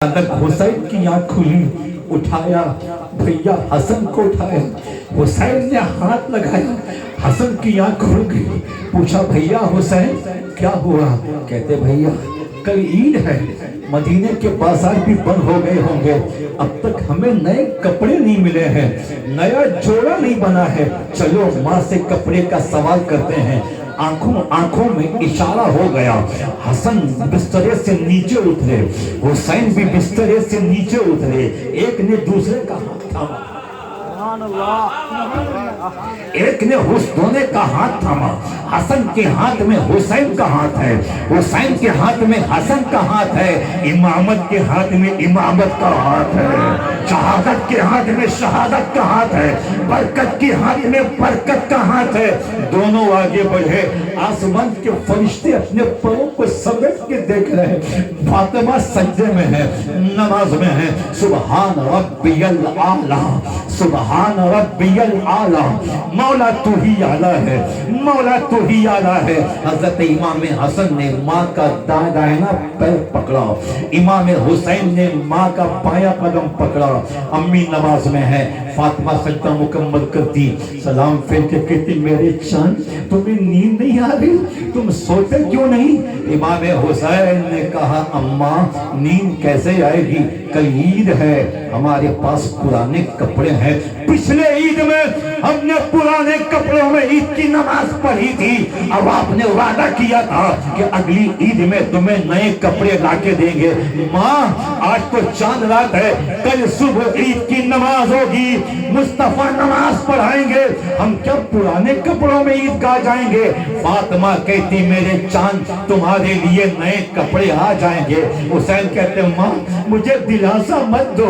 अचानक हुसैन की आंख खुली, उठाया भैया हसन को उठाया। हुसैन ने हाथ लगाया, हसन की आंख खुल गई। पूछा भैया हुसैन क्या हुआ? कहते भैया कल ईद है, मदीने के बाजार भी बंद हो गए होंगे, अब तक हमें नए कपड़े नहीं मिले हैं, नया जोड़ा नहीं बना है, चलो माँ से कपड़े का सवाल करते हैं। आंखों में इशारा हो गया। हसन बिस्तरे से नीचे उतरे, हुसैन भी बिस्तरे से नीचे उतरे। एक ने दूसरे का हाथ थामा, एक ने दोनों का हाथ थामा। हसन के हाथ में हुसैन का हाथ है, हुसैन के हाथ में हसन का हाथ है, इमामत के हाथ में इमामत का हाथ है, शहादत के हाथ में शहादत का हाथ है, बरकत के हाथ में बरकत का हाथ है। दोनों आगे बढ़े। आसमान के फरिश्ते अपने पैरों को समेट के देख रहे हैं। फातिमा सज्जे में है, नमाज में है। सुबहान रब्बियल आला, सुबहान रब्बियल आला, मौला तू ही आला है, मौला तू ही आला है। हजरत इमाम हसन ने माँ का दाहिना पैर पकड़ा, इमाम हुसैन ने माँ का बायां कदम पकड़ा। अम्मी नमाज में है, फातिमा सज्जा मुकम्मल करती, सलाम फेर के कहती मेरे चांद तुम्हें नींद नहीं आ रही, तुम सोते क्यों नहीं? इमाम हुसैन ने कहा अम्मा नींद कैसे आएगी, कल ईद है, हमारे पास पुराने कपड़े हैं, पिछले ईद में हमने पुराने कपड़ों में ईद की नमाज पढ़ी थी, अब आपने वादा किया था कि अगली ईद में तुम्हें नए कपड़े लाके देंगे। माँ आज तो चांद रात है, कल सुबह ईद की नमाज होगी, मुस्तफा नमाज पढ़ाएंगे, हम क्या पुराने कपड़ों में ईद गाह जाएंगे? फातिमा कहती मेरे चांद तुम्हारे लिए नए कपड़े आ जाएंगे। हुसैन कहते माँ मुझे दिलासा मत दो,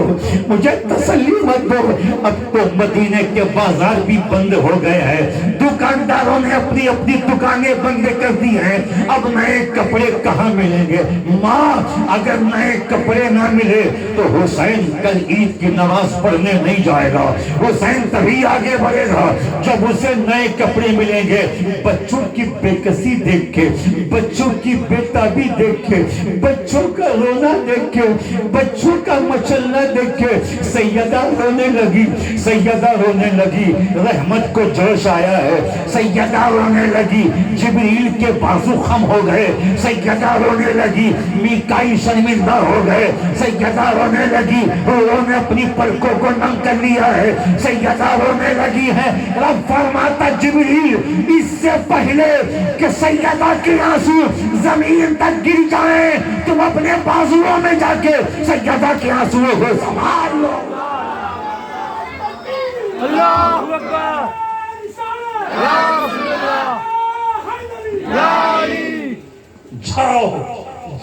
मुझे तसल्ली मत दो, अब तो मदीने के बाजार भी बंद हो गए हैं, दुकानदारों ने अपनी अपनी दुकानें बंद कर दी हैं, अब नए कपड़े कहाँ मिलेंगे? माँ अगर नए कपड़े ना मिले तो हुसैन कल ईद की नमाज पढ़ने नहीं जाएगा, हुसैन तभी आगे बढ़ेगा जब उसे नए कपड़े मिलेंगे। बच्चों की बेकसी देख के, बच्चों की बेताबी देख के, बच्चों का रोना देख के, बच्चों का मचलना देख के सैयदा रोने लगी, सैयदा रोने लगी। रहमत को जोश आया है, सैयदा रोने लगी। जिब्रील के बाजू खम हो गए, सैयदा रोने लगी। मीकाईल शर्मिंदा हो गए, सैयदा रोने लगी। उन्होंने अपनी पलकों को नम कर लिया है, सैयदा रोने लगी है। रब फरमाता जिब्रील इससे पहले कि सैयदा के आंसू जमीन तक गिर जाएं, तुम अपने बाजुओं में जाके सैयदा के आंसुओं को संभाल लो। अल्लाहु अकबर, जाओ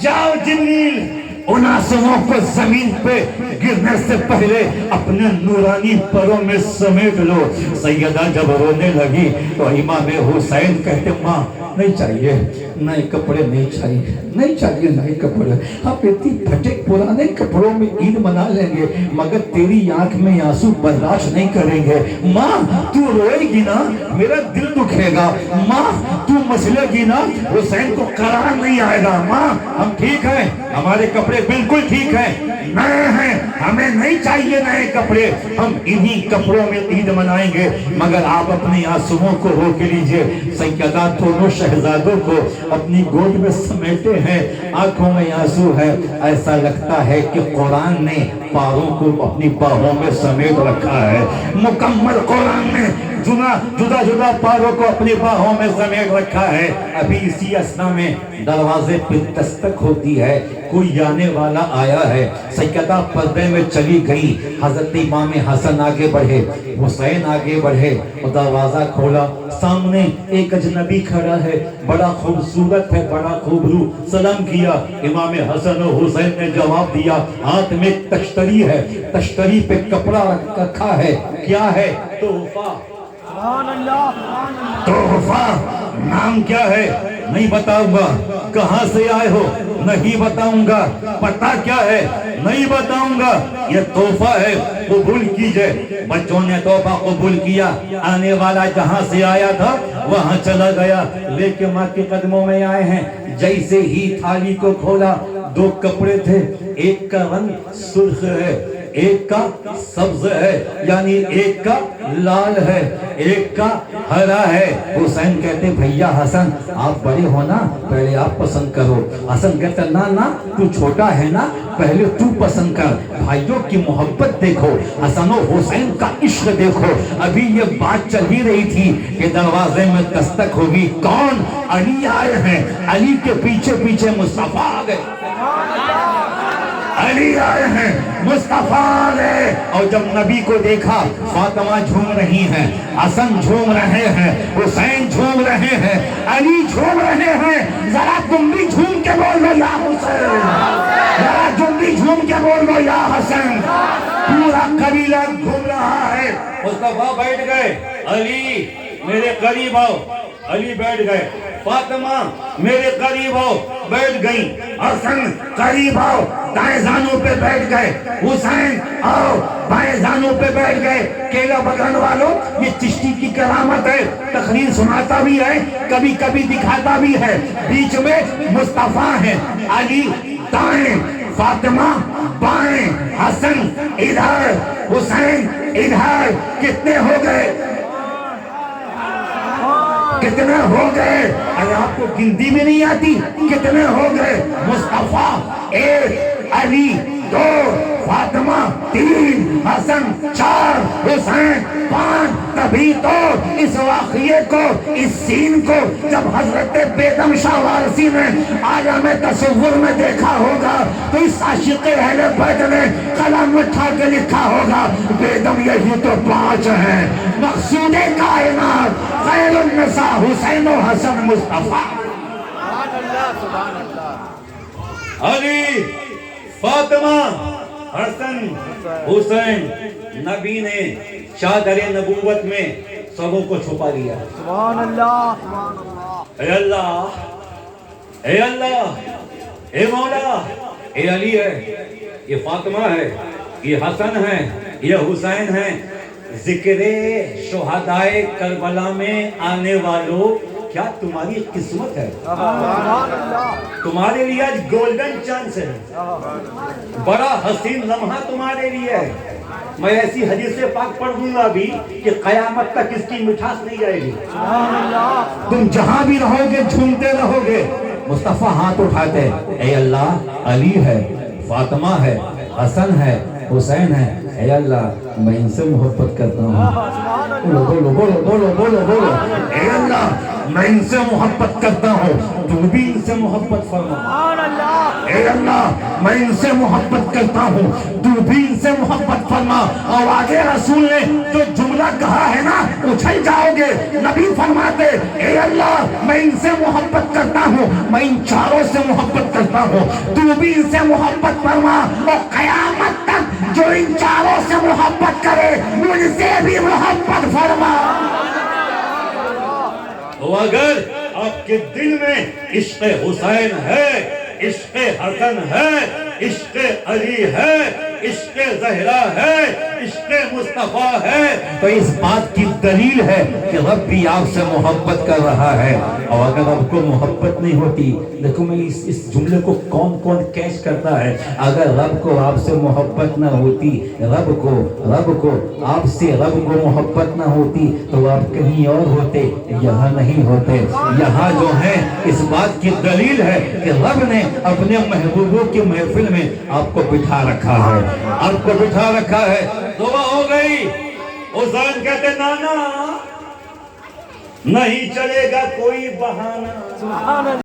जाओ जिब्रील उन आंसुओं को जमीन पे गिरने से पहले अपने नूरानी परों में समेट लो। सैयदा जब रोने लगी तो इमाम हुसैन कहते माँ नहीं चाहिए नए कपड़े, नहीं चाहिए, नहीं चाहिए नए कपड़े, आप इतनी फटे पुराने कपड़ों में ईद मना लेंगे मगर तेरी आंख में आंसू बर्दाश्त नहीं करेंगे। माँ तू रोएगी ना मेरा दिल दुखेगा, माँ तू मसलेगी ना हुसैन को करार नहीं आएगा। माँ हम ठीक हैं, हमारे कपड़े बिल्कुल ठीक हैं, नए हैं, हमें नहीं चाहिए नए कपड़े, हम इन्हीं कपड़ों में ईद मनाएंगे, मगर आप अपनी आंसुओं को रोक लीजिए। सैयदा दोनों शहजादों को अपनी गोद में समेटे हैं, आंखों में आंसू है, ऐसा लगता है कि कुरान ने पारों को अपनी बाहों में समेट रखा है। मुकम्मल कुरान ने जुदा जुदा पारों को अपनी बाहों में समेट रखा है। अभी इसी असना में दरवाजे पे दस्तक होती है, कोई आने वाला आया है। सैयदा पर्दे में चली गई, हजरत इमाम हसन आगे बढ़े, हुसैन आगे बढ़े और दरवाजा खोला, सामने एक अजनबी खड़ा है, बड़ा खूबसूरत है, बड़ा खूबरू। सलाम किया, इमाम हसन और हुसैन ने जवाब दिया। हाथ में तश्तरी है, तश्तरी पे कपड़ा रखा है, क्या है? तोहफा। तोहफा नाम क्या है? नहीं बताऊंगा। कहां से आए हो? नहीं बताऊंगा। पता क्या है? नहीं बताऊंगा। ये तोहफा है, कबूल कीजिए। बच्चों ने तोहफा कबूल किया, आने वाला जहां से आया था वहां चला गया, लेके माँ के कदमों में आए हैं। जैसे ही थाली को खोला دو کپڑے تھے، ایک کا رنگ سرخ ہے، ایک کا سبز ہے، یعنی ایک کا لال ہے، ایک کا ہرا ہے۔ حسین کہتے بھیا حسن آپ بڑے ہو نا، پہلے آپ پسند کرو۔ حسن کہتے نا تو چھوٹا ہے نا، پہلے تو پسند کر۔ بھائیوں کی محبت دیکھو، حسن و حسین کا عشق دیکھو۔ ابھی یہ بات چل ہی رہی تھی کہ دروازے میں دستک ہوگی، کون؟ علی آئے ہیں۔ علی کے پیچھے پیچھے مصطفیٰ آ گئے، علی آئے ہیں، مصطفیٰ آ گئے۔ اور جب نبی کو دیکھا، فاطمہ جھوم رہی ہیں، حسن جھوم رہے ہیں، حسین جھوم رہے ہیں، علی جھوم رہے ہیں۔ ذرا تم بھی جھوم کے بول لو یا حسین، ذرا تم بھی جھوم کے بول لو یا حسین۔ پورا قبیلہ گھوم رہا ہے۔ مصطفیٰ بیٹھ گئے، علی میرے قریب آؤ، علی بیٹھ گئے۔ فاطمہ میرے قریب آؤ، بیٹھ گئی۔ حسن قریب آؤ، دائیں زانوں پہ بیٹھ گئے۔ حسین آؤ، بائیں زانوں پہ بیٹھ گئے۔ کیلا بگان والوں، یہ چشتی کی کرامت ہے، تقریر سناتا بھی ہے، کبھی کبھی دکھاتا بھی ہے۔ بیچ میں مصطفیٰ ہے، علی دائیں، فاطمہ بائیں، حسن ادھر، حسین ادھر۔ کتنے ہو گئے؟ کتنے ہو گئے؟ اگر آپ کو گنتی بھی نہیں آتی، کتنے ہو گئے؟ مصطفیٰ ایک، علی دو، فاطمہ تین، حسن چار، حسین پانچ۔ تبھی تو اس واقعے کو، اس سین کو جب حضرت بیگم شاہ وارثی نے عالم تصور میں دیکھا ہوگا تو اس عاشق اہل بیت نے قلم اٹھا کے لکھا ہوگا بیگم یہی تو پانچ ہیں، مقصود کائنات خیر النساء حسین و حسن مصطفیٰ۔ علی، فاطمہ، حسن، حسین۔ نبی نے چادر نبوت میں سبوں کو چھپا لیا۔ سبحان اللہ، سبحان اللہ۔ اے اللہ، اے اللہ، اے مولا، اے علی ہے، یہ فاطمہ ہے، یہ حسن ہے، یہ حسین ہے۔ ذکر شہدائے کربلا میں آنے والوں، کیا تمہاری قسمت ہے؟ تمہارے لیے آج گولڈن چانس ہے، بڑا حسین لمحہ تمہارے لیے ہے۔ میں ایسی حدیث پاک پڑھ دوں گا ابھی کہ قیامت تک اس کی مٹھاس نہیں جائے گی۔ تم جہاں بھی رہو گے جھومتے رہو گے۔ مصطفیٰ ہاتھ اٹھاتے، اے اللہ، علی ہے، فاطمہ ہے، حسن ہے، حسین ہے۔ اے اللہ میں ان سے محبت کرتا ہوں۔ بولو بولو بولو بولو بولو بولو۔ اے اللہ میں ان سے محبت کرتا ہوں، تو بھی ان سے محبت فرما۔ اے اللہ میں ان سے محبت کرتا ہوں، تو بھی ان سے محبت فرما۔ اور آگے رسول نے جو جملہ کہا ہے نا، اچھل جاؤ گے۔ نبی فرماتے، اے اللہ میں ان سے محبت کرتا ہوں، میں ان چاروں سے محبت کرتا ہوں، تو بھی ان سے محبت فرما۔ اور قیامت تک جو ان چاروں سے محبت کرے مجھ سے بھی محبت فرما۔ تو اگر آپ کے دل میں عشق حسین ہے، عشق حسن ہے، عشق علی ہے، عشق زہرا ہے، عشق مصطفیٰ ہے، تو اس بات کی دلیل ہے کہ رب بھی آپ سے محبت کر رہا ہے۔ اور اگر آپ کو محبت نہیں ہوتی، دیکھو میں اس جملے کو کون کون کیچ کرتا ہے، اگر رب کو آپ سے محبت نہ ہوتی، رب کو آپ سے رب کو محبت نہ ہوتی تو آپ کہیں اور ہوتے، یہاں نہیں ہوتے۔ یہاں جو ہے اس بات کی دلیل ہے کہ رب نے اپنے محبوبوں کی محفل میں آپ کو بٹھا رکھا ہے، آپ کو بٹھا رکھا ہے۔ دعا ہو گئی۔ حسین کہتے نانا نہیں چلے گا کوئی بہانہ،